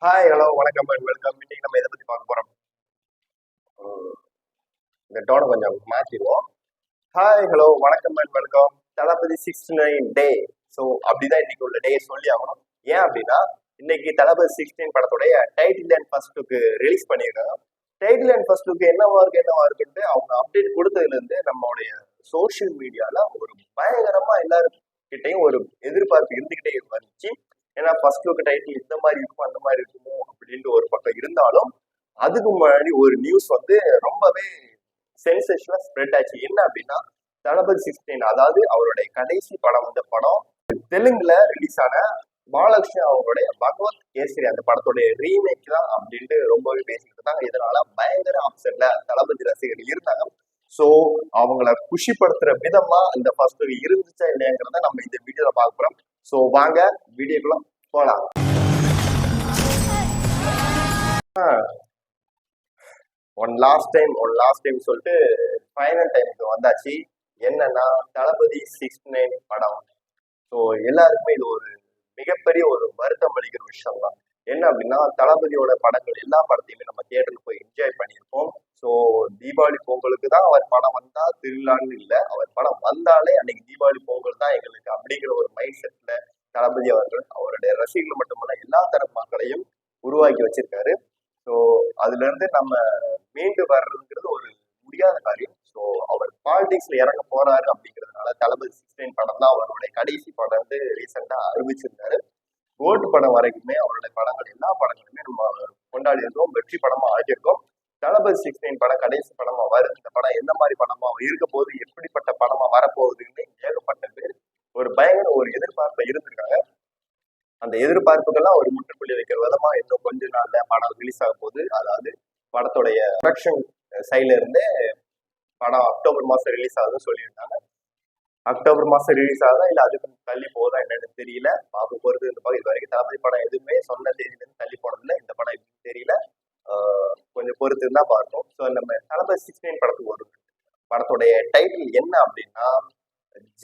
Hi hello வணக்கம் and welcome. இன்னைக்கு நம்ம எதை பத்தி பார்க்க போறோம்? இந்த டோனை கொஞ்சம் மாத்திடுவோம். ஹாய் ஹலோ வணக்கம் and welcome. Thalapathy 69 day. So அப்படிதான் இன்னைக்கு உள்ள டே சொல்லி ஆகணும். ஏன் அப்படின்னா இன்னைக்கு தளபதி 16 படத்துடைய title and first look release பண்ணியிருக்காங்க. டைட்டில் அண்ட் ஃபர்ஸ்ட் லுக் என்னவா இருக்குன்ட்டு அவங்க அப்டேட் கொடுத்ததுல இருந்து நம்மளுடைய சோசியல் மீடியால ஒரு பயங்கரமா எல்லாருக்கிட்டையும் ஒரு எதிர்பார்ப்பு இருந்துகிட்டே வந்துச்சு. ஏன்னா ஃபர்ஸ்ட் லுக் டைட்டில் இந்த மாதிரி இருக்கும் அந்த மாதிரி இருக்குமோ அப்படின்ட்டு ஒரு பக்கம் இருந்தாலும் அதுக்கு முன்னாடி ஒரு நியூஸ் வந்து ரொம்பவே சென்சேஷனா ஸ்ப்ரெட் ஆச்சு. என்ன அப்படின்னா தளபதி 16 அதாவது அவருடைய கடைசி படம் இந்த படம் தெலுங்குல ரிலீஸ் ஆன மகாலட்சுமி அவங்களுடைய பகவத் கேசரி அந்த படத்துடைய ரீமேக் தான் அப்படின்ட்டு ரொம்பவே பேசிக்கிட்டு இருந்தாங்க. இதனால பயங்கர அப்செட்ல தளபதி ரசிகர்கள் இருந்தாங்க. ஸோ அவங்கள குஷிப்படுத்துற விதமா இந்த ஃபர்ஸ்ட் இருந்துச்சா இல்லையாங்கிறத நம்ம இந்த வீடியோல பார்க்க போறோம். ஸோ வாங்க வீடியோக்குள்ள போலாம். ஒன் லாஸ்ட் டைம் சொல்லிட்டு ஃபைனல் டைமுக்கு வந்தாச்சு. என்னன்னா தளபதி 69 படம். ஸோ எல்லாருக்குமே இது ஒரு மிகப்பெரிய ஒரு வருத்தம் அளிக்கிற விஷயம் தான். என்ன அப்படின்னா தளபதியோட படங்கள் எல்லா படத்தையுமே நம்ம தியேட்டர்ல போய் என்ஜாய் பண்ணியிருப்போம். ஸோ தீபாவளி பொங்கலுக்கு தான் அவர் படம் வந்தா திருவிழான்னு இல்லை, அவர் படம் வந்தாலே அன்னைக்கு தீபாவளி பொங்கல் தான் எங்களுக்கு அப்படிங்கிற ஒரு மைண்ட் செட்ல தளபதி அவர்கள் அவருடைய ரசிகர்கள் மட்டுமல்ல எல்லா தரப்பு மக்களையும் உருவாக்கி வச்சிருக்காரு. ஸோ அதுல இருந்து நம்ம மீண்டு வர்றதுங்கிறது ஒரு முடியாத காரியம். ஸோ அவர் பாலிடிக்ஸ்ல இறங்க போறாரு அப்படிங்கிறதுனால தளபதி 16 படம் தான் அவருடைய கடைசி படம் வந்து ரீசெண்டா அறிவிச்சிருந்தாரு. கோல்டு படம் வரைக்குமே அவருடைய படங்கள் எல்லா படங்களுமே நம்ம கொண்டாடி இருக்கோம், வெற்றி படமா ஆகியிருக்கோம். தளபதி 16 படம் கடைசி படமா வருது. இந்த படம் எந்த மாதிரி படமா இருக்க போகுது, எப்படிப்பட்ட படமா வரப்போகுதுன்னு ஏகப்பட்ட பேர் ஒரு பயங்கர ஒரு எதிர்பார்ப்புல இருந்திருக்காங்க. அந்த எதிர்பார்ப்புகள்லாம் ஒரு முற்றுப்புள்ளி வைக்கிற விதமா இன்னும் கொஞ்ச நாள்ல படம் ரிலீஸ் ஆக போகுது. அதாவது படத்துடைய ப்ரொடக்ஷன் சைட்ல இருந்து படம் அக்டோபர் மாசம் ரிலீஸ் ஆகுதுன்னு சொல்லியிருந்தாங்க. அக்டோபர் மாசம் ரிலீஸ் ஆகுதா இல்ல அதுக்கு தள்ளி போதா என்னன்னு தெரியல. பார்க்க போறது இந்த படம் இது வரைக்கும் தளபதி படம் எதுவுமே சொன்ன தேதியில இருந்து தள்ளி போனதில்லை. இந்த படம் எதுவும் தெரியல. கொஞ்சம் பொறுத்து தான் பார்க்கணும். ஸோ நம்ம தளபதி 16 படத்துக்கு வரும். படத்துடைய டைட்டில் என்ன அப்படின்னா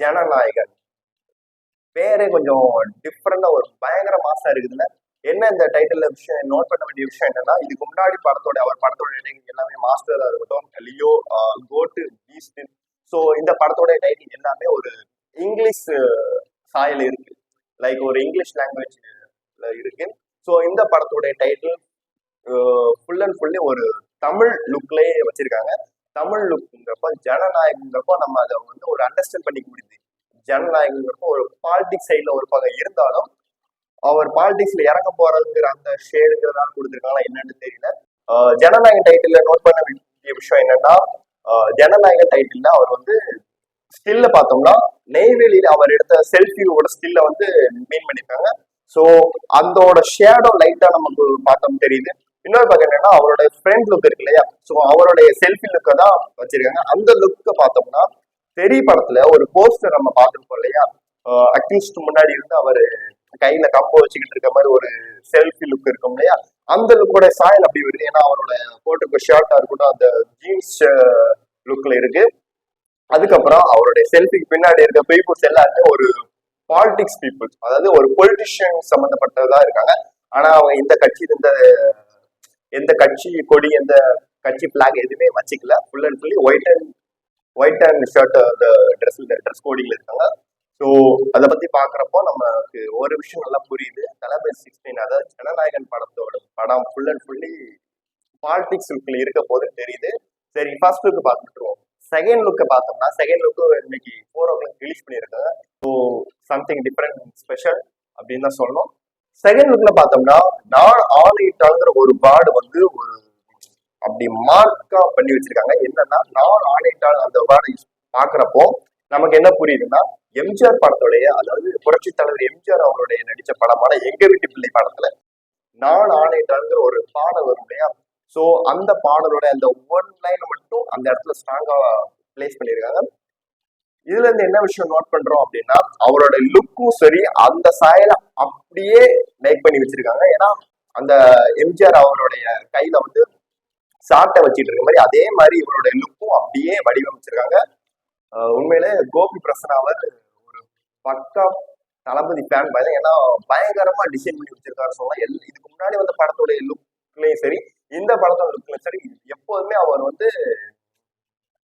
ஜனநாயகன். பேரே கொஞ்சம் டிஃப்ரெண்டா ஒரு பயங்கர மாசா இருக்குதுல்ல. என்ன இந்த டைட்டில் விஷயம் நோட் பண்ண வேண்டிய விஷயம் என்னன்னா இதுக்கு முன்னாடி அவர் படத்தோட டைட்டில் எல்லாமே மாஸ்டரா இருக்கட்டும், லியோ, கோட்டு, பீஸ்ட். ஸோ இந்த படத்தோட டைட்டில் எல்லாமே ஒரு இங்கிலீஷ் சாயல் இருக்கு, லைக் ஒரு இங்கிலீஷ் லாங்குவேஜ்ல இருக்கு. ஸோ இந்த படத்தோட டைட்டில் ஃபுல் அண்ட் ஃபுல்லி ஒரு தமிழ் லுக்லயே வச்சிருக்காங்க. தமிழ் லுக்குங்கிறப்ப ஜனநாயகங்கிறப்போ நம்ம அதை வந்து ஒரு அண்டர்ஸ்டாண்ட் பண்ணிக்க முடியுது. ஜனநாயகங்கிறப்போ ஒரு பாலிடிக்ஸ் சைட்ல ஒரு பக்கம் இருந்தாலும் அவர் பாலிடிக்ஸ்ல இறங்க போறதுங்கிற அந்த ஷேடுங்கிறதால கொடுத்துருக்காங்களா என்னன்னு தெரியல. ஜனநாயக டைட்டில் நோட் பண்ண வேண்டிய விஷயம் என்னன்னா ஜனநாயக டைட்டில் அவர் வந்து ஸ்டில்ல பார்த்தோம்னா நெய்வேலியில அவர் எடுத்த செல்ஃபியோட ஸ்டில்ல வந்து மீன் பண்ணிருக்காங்க. ஸோ அதோட ஷேடோ லைட்டா நமக்கு பார்த்தோம் தெரியுது. இன்னொரு பக்கம் என்னன்னா அவரோட ஃப்ரெண்ட் லுக் இருக்கு இல்லையா, ஸோ அவருடைய செல்ஃபி லுக்கை தான் வச்சிருக்காங்க. அந்த லுக்கை பார்த்தோம்னா தெரிய படத்துல ஒரு போஸ்டர் நம்ம பார்த்துருப்போம் இல்லையா, அக்யூஸ்ட் முன்னாடி இருந்து அவர் கையில கம்போ வச்சுக்கிட்டு இருக்க மாதிரி ஒரு செல்ஃபி லுக் இருக்கும் இல்லையா, அந்த லுக்கோட சாயல் அப்படி வருது. ஏன்னா அவரோட போட்டிருக்க ஷர்ட்டா இருக்கட்டும் அந்த ஜீன்ஸ் லுக்ல இருக்கு. அதுக்கப்புறம் அவருடைய செல்ஃபிக்கு பின்னாடி இருக்க பீப்புள்ஸ் எல்லாருமே ஒரு பாலிடிக்ஸ் பீப்புள்ஸ், அதாவது ஒரு பொலிட்டிஷியன் சம்பந்தப்பட்டதா இருக்காங்க. ஆனா அவங்க இந்த கட்சி எந்த கட்சி கொடி எந்த கட்சி பிளாக் எதுவுமே வச்சுக்கல. Full and fully white and shirt அந்த ட்ரெஸ் கோடிங்ல இருக்காங்க. ஸோ அதை பத்தி பாக்குறப்போ நமக்கு ஒரு விஷயம் நல்லா புரியுது. தளபதி 16 அதாவது ஜனநாயகன் படம் ஃபுல் அண்ட் ஃபுல்லி பாலிடிக்ஸ் லுக்ல இருக்க போது தெரியுது. சரி, ஃபர்ஸ்ட் லுக் பார்த்துட்டுருவோம். செகண்ட் லுக்கை பார்த்தோம்னா செகண்ட் லுக்கு இன்னைக்கு 4 o'clock ரிலீஸ் பண்ணியிருக்காங்க. ஸோ சம்திங் டிஃப்ரெண்ட் ஸ்பெஷல் அப்படின்னு தான் சொல்லணும். செகண்ட் லுக்ல பார்த்தோம்னா நான் ஆணையிட்டாங்கிற ஒரு வேர்டு வந்து ஒரு அப்படி மார்க்கா பண்ணி வச்சிருக்காங்க. என்னன்னா நான் ஆணையிட்டால் அந்த வேர்டை பாக்குறப்போ நமக்கு என்ன புரியுதுன்னா எம்ஜிஆர் படத்துடைய, அதாவது புரட்சி தலைவர் எம்ஜிஆர் அவருடைய நடிச்ச படமான எங்க வீட்டு பிள்ளை படத்துல நான் ஆணையிட்டாங்கிற ஒரு பாடல் வரும் இல்லையா, ஸோ அந்த பாடலோட அந்த ஒன் லைன் மட்டும் அந்த இடத்துல ஸ்ட்ராங்கா பிளேஸ் பண்ணியிருக்காங்க. இதுல இருந்து என்ன விஷயம் நோட் பண்றோம் அப்படின்னா அவரோட லுக்கும் சரி அந்த சாயலை அப்படியே மேக் பண்ணி வச்சிருக்காங்க. ஏன்னா அந்த எம்ஜிஆர் அவருடைய கையில வந்து சாட்டை வச்சிட்டு இருக்க மாதிரி அதே மாதிரி இவருடைய லுக்கும் அப்படியே வடிவமைச்சிருக்காங்க. உண்மையிலே கோபி பிரசன்னா அவர் ஒரு பக்கா தளபதி ஃபேன் பாய். ஏன்னா பயங்கரமா டிசைன் பண்ணி வச்சிருக்காரு சொல்லலாம். இதுக்கு முன்னாடி வந்த படத்தோட படத்துடைய லுக்லயும் சரி, இந்த படத்தோட லுக்லயும் சரி, எப்போதுமே அவர் வந்து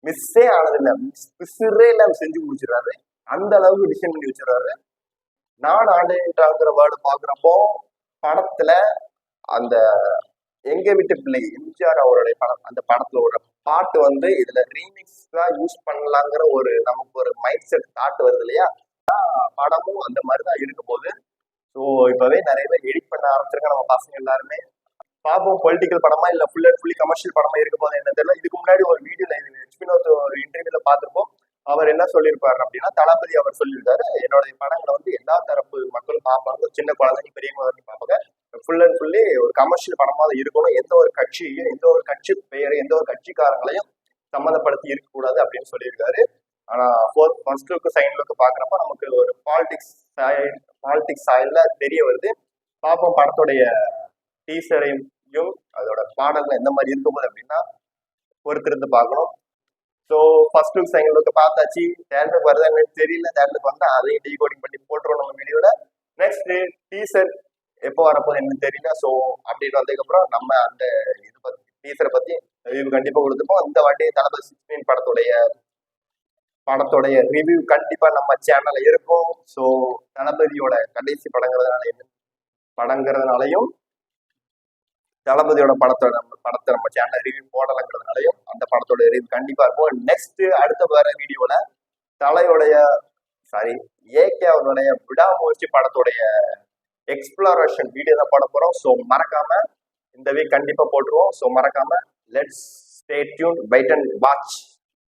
மிஸ்ஸே ஆனதில்லை, மிஸ்ஸே இல்லாம செஞ்சு முடிச்சிடறாரு. அந்த அளவுக்கு டிசைன் பண்ணி வச்சிடறாரு. நான் ஆண்டேன்றாங்கிற வேர்டு பாக்குறப்போ படத்துல அந்த எங்க வீட்டு பிள்ளை எம்ஜிஆர் அவருடைய படம், அந்த படத்துல ஒரு பாட்டு வந்து இதுல ரீமிக்ஸா யூஸ் பண்ணலாங்கிற ஒரு நமக்கு ஒரு மைண்ட் செட் தாட் வருது இல்லையா, படமும் அந்த மாதிரிதான் இருக்க போகுது. ஸோ இப்பவே நிறைய பேர் எடிட் பண்ண ஆரம்பிச்சிருக்க நம்ம பசங்க எல்லாருமே. பாப்போம் பொலிட்டிக்கல் படமா இல்ல ஃபுல் அண்ட் ஃபுல்லி கமர்ஷியல் படமா இருக்க போது என்ன தெரியல. இதுக்கு முன்னாடி ஒரு வீடியோல ஒரு இன்டர்வியூல பார்த்திருப்போம். அவர் என்ன சொல்லியிருப்பாரு அப்படின்னா, தளபதி அவர் சொல்லியிருக்காரு, என்னுடைய படங்களை வந்து எல்லா தரப்பு மக்களும் பார்ப்பாங்க, சின்ன குழந்தைங்க பெரியவங்க வரைக்கும் பார்ப்பாங்க, ஃபுல் அண்ட் ஃபுல்லி ஒரு கமர்ஷியல் படமா இருக்கணும், எந்த ஒரு கட்சியையும் எந்த ஒரு கட்சி பெயரை எந்த ஒரு கட்சிக்காரங்களையும் சம்மந்தப்படுத்தி இருக்கக்கூடாது அப்படின்னு சொல்லியிருக்காரு. ஆனா ஃபர்ஸ்ட் லுக்கு செகண்ட் லுக்கு பாக்குறப்ப நமக்கு ஒரு பாலிடிக்ஸ் சாயல்ல தெரிய வருது. பார்ப்போம் படத்துடைய டீசரையும் அதோட பாடல்கள் எந்த மாதிரி இருக்கும்போது அப்படின்னா பொறுத்திருந்து பார்க்கணும். ஸோ ஃபர்ஸ்ட் லுக் செகண்ட் லுக்கு பார்த்தாச்சு. தேட்டருக்கு வருதான்னு தெரியல, தேட்டருக்கு வந்தா அதையும் டீகோடிங் பண்ணி போட்டுருவோம் நம்ம வீடியோல. நெக்ஸ்ட் டீசர் எப்போ வரப்போது என்ன தெரியல. ஸோ அப்படின்னு வந்ததுக்கப்புறம் நம்ம அந்த இது பத்தி டீசரை பத்தி ரிவ்யூ கண்டிப்பா கொடுத்துப்போம். இந்த வாட்டி தளபதி 16 படத்துடைய ரிவ்யூ கண்டிப்பா நம்ம சேனல்ல இருக்கும். ஸோ தளபதியோட கடைசி படங்கிறதுனாலையும் தளபதியோட படத்தை நம்ம சேனல் ரிவ்யூ போடலைங்கிறதுனாலையும் அந்த படத்தோட ரிவ்யூ கண்டிப்பா இருக்கும். நெக்ஸ்ட் அடுத்த வர வீடியோல ஏகே அவருடைய விடாமுயற்சி படத்துடைய எக்ஸ்ப்ளோரேஷன் வீடியோ தான் போட போறோம். ஸோ மறக்காம இந்த வீக் கண்டிப்பா போட்டுருவோம். ஸோ மறக்காம let's stay tune, wait and watch.